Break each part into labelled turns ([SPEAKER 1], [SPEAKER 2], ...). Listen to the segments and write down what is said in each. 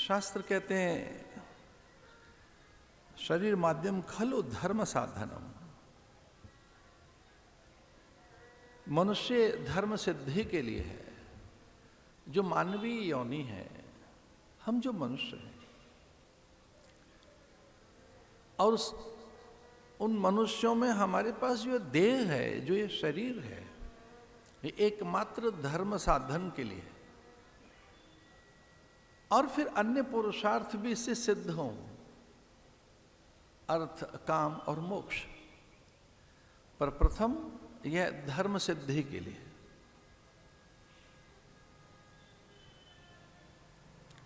[SPEAKER 1] शास्त्र कहते हैं शरीर माध्यम खलु धर्म साधनम, मनुष्य धर्म सिद्धि के लिए है। जो मानवीय योनि है, हम जो मनुष्य हैं, और उन मनुष्यों में हमारे पास जो देह है, जो ये शरीर है, ये एकमात्र धर्म साधन के लिए है। और फिर अन्य पुरुषार्थ भी इससे सिद्ध हों, अर्थ, काम और मोक्ष, पर प्रथम यह धर्म सिद्धि के लिए।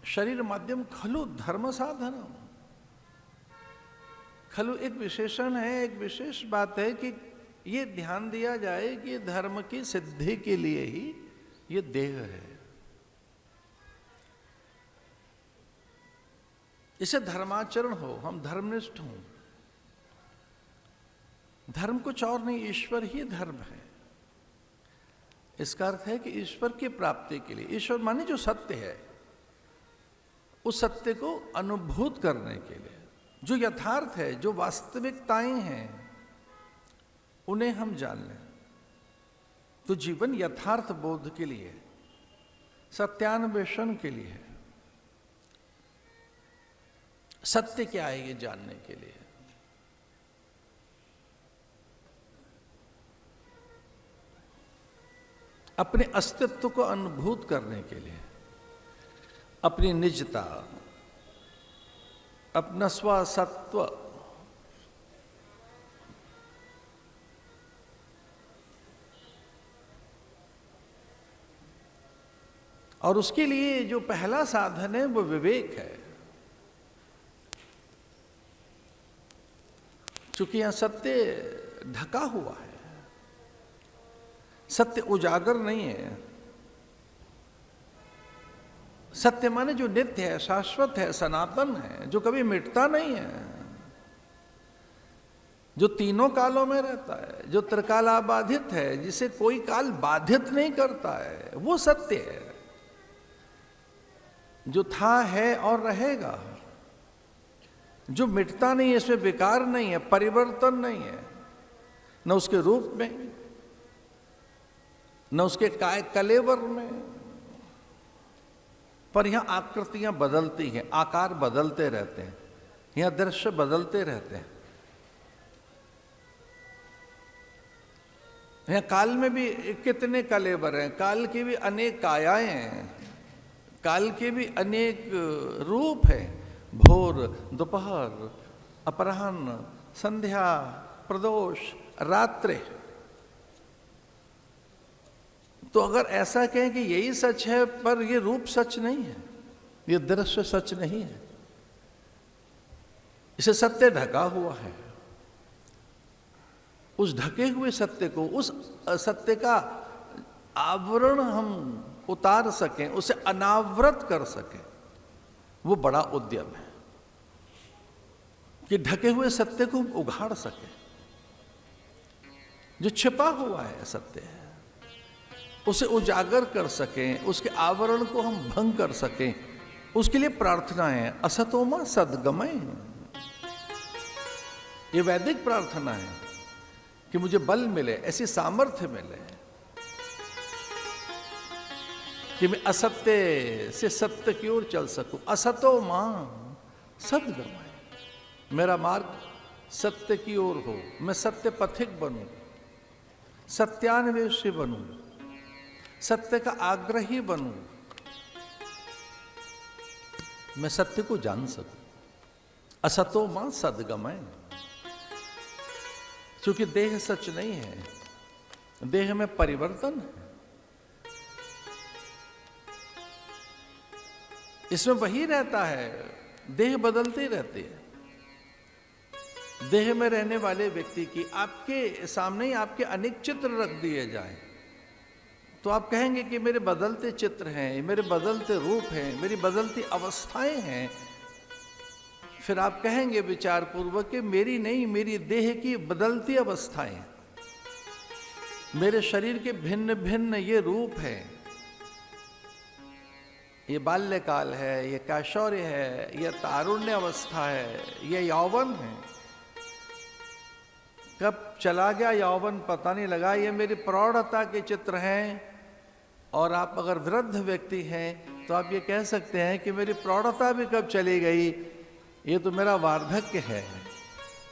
[SPEAKER 1] शरीर माध्यम खलु धर्म साधनम। खलु एक विशेषण है, एक विशेष बात है कि ये ध्यान दिया जाए कि धर्म की सिद्धि के लिए ही ये देह है। इसे धर्माचरण हो, हम धर्मनिष्ठ हों। धर्म कुछ और नहीं, ईश्वर ही धर्म है। इसका अर्थ है कि ईश्वर की प्राप्ति के लिए, ईश्वर माने जो सत्य है, उस सत्य को अनुभूत करने के लिए, जो यथार्थ है, जो वास्तविकताएं हैं, उन्हें हम जान लें। तो जीवन यथार्थ बोध के लिए, सत्यान्वेषण के लिए, सत्य क्या है ये जानने के लिए। अपने अस्तित्व को अनुभूत करने के लिए, अपनी निजता, अपना स्वसत्व, और उसके लिए जो पहला साधन है वो विवेक है। क्योंकि यहां सत्य ढका हुआ है, सत्य उजागर नहीं है। सत्य माने जो नित्य है, शाश्वत है, सनातन है, जो कभी मिटता नहीं है, जो तीनों कालों में रहता है, जो त्रिकालाबाधित है, जिसे कोई काल बाधित नहीं करता है, वो सत्य है। जो था, है और रहेगा, जो मिटता नहीं है, इसमें विकार नहीं है, परिवर्तन नहीं है, न उसके रूप में, न उसके काय कलेवर में। पर यहां आकृतियां बदलती हैं, आकार बदलते रहते हैं, यहां दृश्य बदलते रहते हैं। यहां काल में भी कितने कलेवर हैं, काल की भी अनेक कायाएं हैं, काल के भी अनेक रूप हैं। भोर, दोपहर, अपराह्न, संध्या, प्रदोष, रात्रि। तो अगर ऐसा कहें कि यही सच है, पर ये रूप सच नहीं है, ये दृश्य सच नहीं है, इसे सत्य ढका हुआ है। उस ढके हुए सत्य को, उस सत्य का आवरण हम उतार सकें, उसे अनावृत कर सकें, वो बड़ा उद्यम है कि ढके हुए सत्य को उघाड़ सकें। जो छिपा हुआ है सत्य है, उसे उजागर कर सकें, उसके आवरण को हम भंग कर सकें, उसके लिए प्रार्थना है। असतोमा सद्गमय, ये वैदिक प्रार्थना है कि मुझे बल मिले, ऐसी सामर्थ्य मिले कि मैं असत्य से सत्य की ओर चल सकूं। असतो मां सद्गमय, मेरा मार्ग सत्य की ओर हो, मैं सत्य पथिक बनूं, सत्यान्वेषी बनूं, सत्य का आग्रही बनूं, मैं सत्य को जान सकूं। असतो मां सद्गमय। क्योंकि देह सच नहीं है, देह में परिवर्तन है, इसमें वही रहता है, देह बदलती रहती है। देह में रहने वाले व्यक्ति की आपके सामने ही आपके अनेक चित्र रख दिए जाएं, तो आप कहेंगे कि मेरे बदलते चित्र हैं, मेरे बदलते रूप हैं, मेरी बदलती अवस्थाएं हैं। फिर आप कहेंगे विचार पूर्वक कि मेरी नहीं, मेरी देह की बदलती अवस्थाएं, मेरे शरीर के भिन्न भिन्न ये रूप हैं। ये बाल्यकाल है, ये कैशोर्य है, ये तारुण्य अवस्था है, ये यौवन है। कब चला गया यौवन पता नहीं लगा। ये मेरी प्रौढ़ता के चित्र हैं। और आप अगर वृद्ध व्यक्ति हैं तो आप ये कह सकते हैं कि मेरी प्रौढ़ता भी कब चली गई, ये तो मेरा वार्धक्य है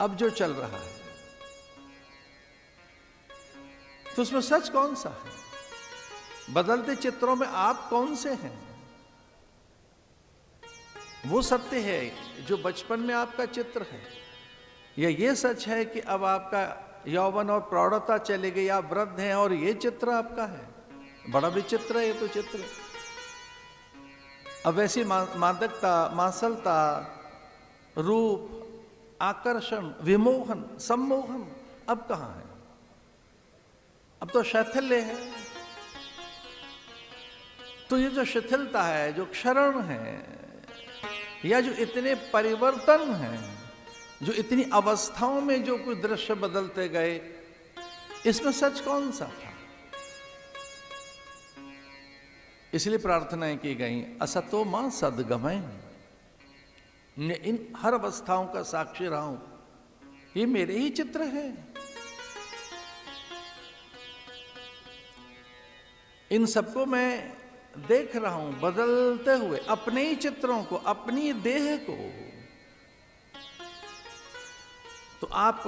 [SPEAKER 1] अब जो चल रहा है। तो उसमें सच कौन सा है? बदलते चित्रों में आप कौन से हैं? वो सत्य है जो बचपन में आपका चित्र है, या ये सच है कि अब आपका यौवन और प्रौढ़ता चली गई, आप वृद्ध हैं और ये चित्र आपका है? बड़ा विचित्र है ये तो चित्र। अब वैसी मादकता, मांसलता, रूप, आकर्षण, विमोहन, सम्मोहन अब कहां है? अब तो शैथिल्य है। तो ये जो शिथिलता है, जो क्षरण है, या जो इतने परिवर्तन हैं, जो इतनी अवस्थाओं में जो कुछ दृश्य बदलते गए, इसमें सच कौन सा था? इसलिए प्रार्थनाएं की गई, असतो मां सद्गमय। मैं इन हर अवस्थाओं का साक्षी रहा हूं, ये मेरे ही चित्र हैं। इन सबको मैं देख रहा हूं बदलते हुए, अपने ही चित्रों को, अपनी देह को। तो आप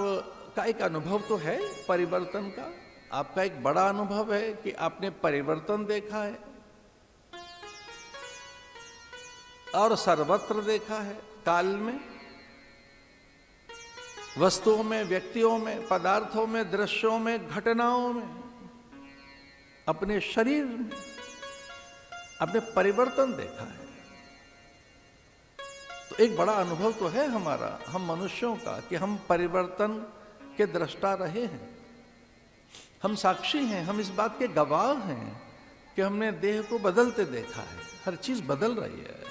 [SPEAKER 1] का एक अनुभव तो है परिवर्तन का। आपका एक बड़ा अनुभव है कि आपने परिवर्तन देखा है और सर्वत्र देखा है, काल में, वस्तुओं में, व्यक्तियों में, पदार्थों में, दृश्यों में, घटनाओं में, अपने शरीर में आपने परिवर्तन देखा है। तो एक बड़ा अनुभव तो है हमारा, हम मनुष्यों का, कि हम परिवर्तन के दृष्टा रहे हैं। हम साक्षी हैं, हम इस बात के गवाह हैं कि हमने देह को बदलते देखा है। हर चीज बदल रही है।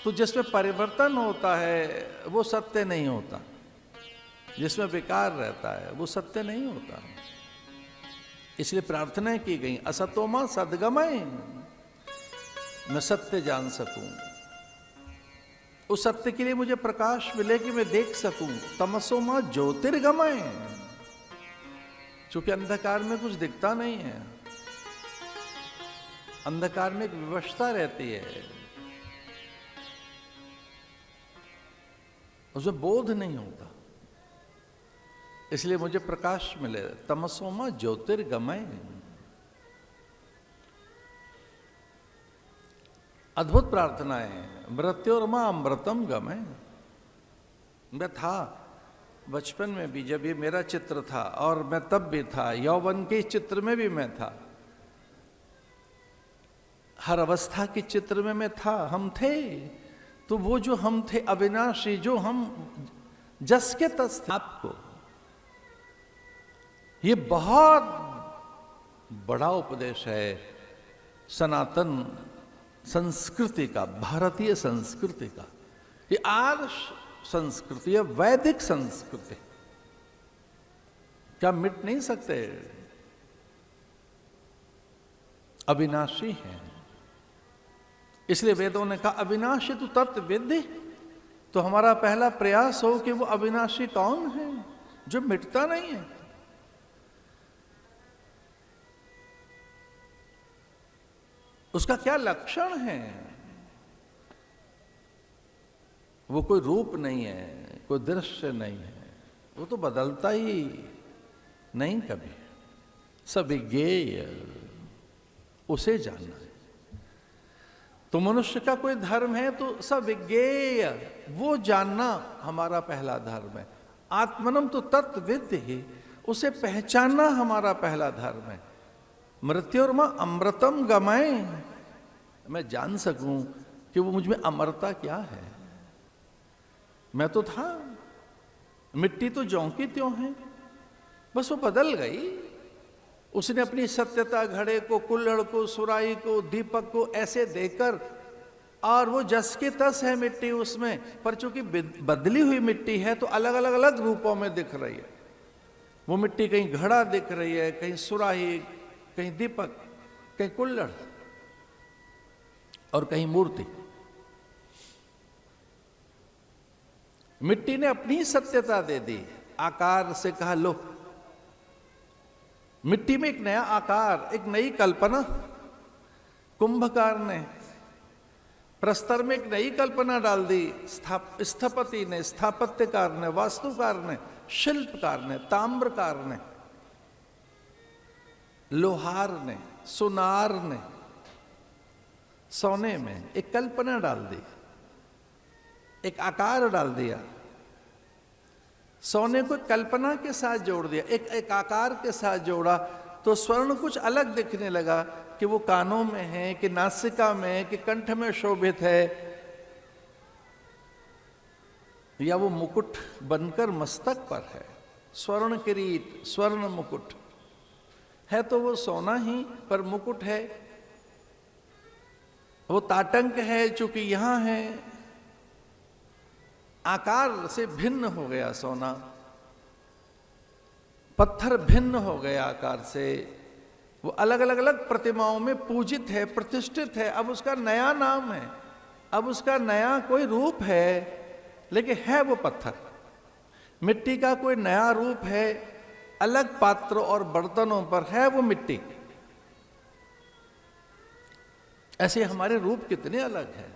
[SPEAKER 1] तो जिसमें परिवर्तन होता है वो सत्य नहीं होता, जिसमें विकार रहता है वो सत्य नहीं होता। इसलिए प्रार्थना की गई, असतोमा सद्गमय, मैं सत्य जान सकूं, उस सत्य के लिए मुझे प्रकाश मिले कि मैं देख सकूं। तमसोमा ज्योतिर्गमय, चूंकि अंधकार में कुछ दिखता नहीं है, अंधकार में एक विवशता रहती है, उसमें बोध नहीं होता। इसलिए मुझे प्रकाश मिले। तमसोमा ज्योतिर्गमय, अद्भुत प्रार्थनाएं। मृत्योर्मा अमृतम गमय। मैं था बचपन में भी, जब ये मेरा चित्र था, और मैं तब भी था, यौवन के चित्र में भी मैं था, हर अवस्था के चित्र में मैं था, हम थे। तो वो जो हम थे अविनाशी, जो हम जस के तस थे, आपको ये बहुत बड़ा उपदेश है सनातन संस्कृति का, भारतीय संस्कृति का। ये आर्ष संस्कृति है, वैदिक संस्कृति, क्या मिट नहीं सकते, अविनाशी है। इसलिए वेदों ने कहा अविनाशी तु तत्विद्धि। तो हमारा पहला प्रयास हो कि वो अविनाशी कौन है जो मिटता नहीं है। उसका क्या लक्षण है? वो कोई रूप नहीं है, कोई दृश्य नहीं है, वो तो बदलता ही नहीं कभी, सविज्ञेय, उसे जानना है। तो मनुष्य का कोई धर्म है तो सविज्ञेय, वो जानना हमारा पहला धर्म है। आत्मनम तो तत्विद्य ही, उसे पहचानना हमारा पहला धर्म है। मृत्योर्मा अमृतम गमय, मैं जान सकूं कि वो मुझ में अमरता क्या है। मैं तो था, मिट्टी तो ज्यों की त्यों है, बस वो बदल गई। उसने अपनी सत्यता, घड़े को, कुल्हड़ को, सुराही को, दीपक को ऐसे देखकर, और वो जस के तस है मिट्टी उसमें, पर चूंकि बदली हुई मिट्टी है तो अलग अलग अलग रूपों में दिख रही है। वो मिट्टी कहीं घड़ा दिख रही है, कहीं सुराही, कहीं दीपक, कहीं कुल्हड़, और कहीं मूर्ति। मिट्टी ने अपनी सत्यता दे दी, आकार से कहा लो। मिट्टी में एक नया आकार, एक नई कल्पना। कुंभकार ने प्रस्तर में एक नई कल्पना डाल दी। स्थपति ने, स्थापत्यकार ने, वास्तुकार ने, शिल्पकार ने, ताम्रकार ने, लोहार ने, सुनार ने सोने में एक कल्पना डाल दी, एक आकार डाल दिया। सोने को कल्पना के साथ जोड़ दिया, एक आकार के साथ जोड़ा, तो स्वर्ण कुछ अलग दिखने लगा कि वो कानों में है, कि नासिका में है, कि कंठ में शोभित है, या वो मुकुट बनकर मस्तक पर है। स्वर्ण किरीट, स्वर्ण मुकुट है तो वो सोना ही, पर मुकुट है, वो ताटंक है चूंकि यहां है। आकार से भिन्न हो गया सोना, पत्थर भिन्न हो गया आकार से। वो अलग अलग अलग प्रतिमाओं में पूजित है, प्रतिष्ठित है। अब उसका नया नाम है, अब उसका नया कोई रूप है, लेकिन है वो पत्थर। मिट्टी का कोई नया रूप है, अलग पात्रों और बर्तनों पर है वो मिट्टी। ऐसे हमारे रूप कितने अलग हैं।